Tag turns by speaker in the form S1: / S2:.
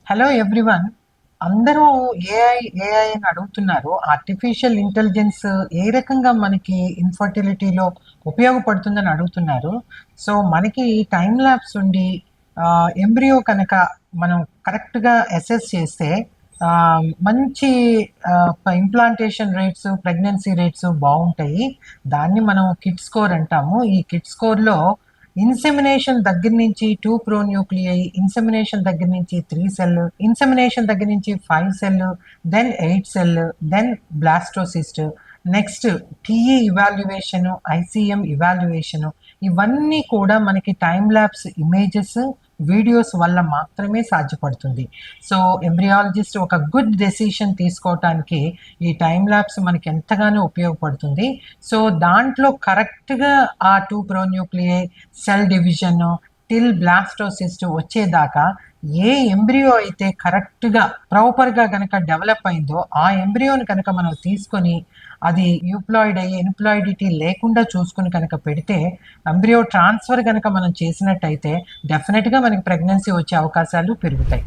S1: Hello everyone. అందరూ AI AI అని అడుగుతున్నారు. ఆర్టిఫిషియల్ ఇంటెలిజెన్స్ ఏ రకంగా మనకి ఇన్ఫర్టిలిటీలో ఉపయోగపడుతుందని అడుగుతున్నారు. సో మనకి టైమ్ ల్యాబ్స్ ఉండి ఎంబ్రియో కనుక మనం కరెక్ట్గా అసెస్ చేస్తే మంచి ఇంప్లాంటేషన్ రేట్స్, ప్రెగ్నెన్సీ రేట్స్ బాగుంటాయి. దాన్ని మనం కిడ్ స్కోర్ అంటాము. ఈ కిడ్ స్కోర్లో ఇన్సెమినేషన్ దగ్గర నుంచి 2 ప్రోన్యూక్లియై, ఇన్సెమినేషన్ దగ్గర నుంచి 3 సెల్, ఇన్సెమినేషన్ దగ్గర నుంచి 5 cell, then 8 cell, then blastocyst, next TE evaluation, ICM evaluation, ఇవన్నీ కూడా మనకి టైమ్ ల్యాబ్స్ ఇమేజెస్, వీడియోస్ వల్ల మాత్రమే సాధ్యపడుతుంది. సో ఎంబ్రియాలజిస్ట్ ఒక గుడ్ డెసిషన్ తీసుకోవటానికి ఈ టైమ్ ల్యాబ్స్ మనకి ఎంతగానో ఉపయోగపడుతుంది. సో దాంట్లో కరెక్ట్గా ఆ 2 ప్రోన్యూక్లియై, సెల్ డివిజన్ టిల్ బ్లాస్టోసిస్ట్ వచ్చేదాకా ఏ ఎంబ్రియో అయితే కరెక్ట్గా ప్రాపర్గా కనుక డెవలప్ అయిందో ఆ ఎంబ్రియోని కనుక మనం తీసుకొని అది యూప్లాయిడ్ అయ్యి ఇన్ప్లాయిడిటీ లేకుండా చూసుకుని కనుక పెడితే, ఎంబ్రియో ట్రాన్స్ఫర్ కనుక మనం చేసినట్టయితే డెఫినెట్గా మనకి ప్రెగ్నెన్సీ వచ్చే అవకాశాలు పెరుగుతాయి.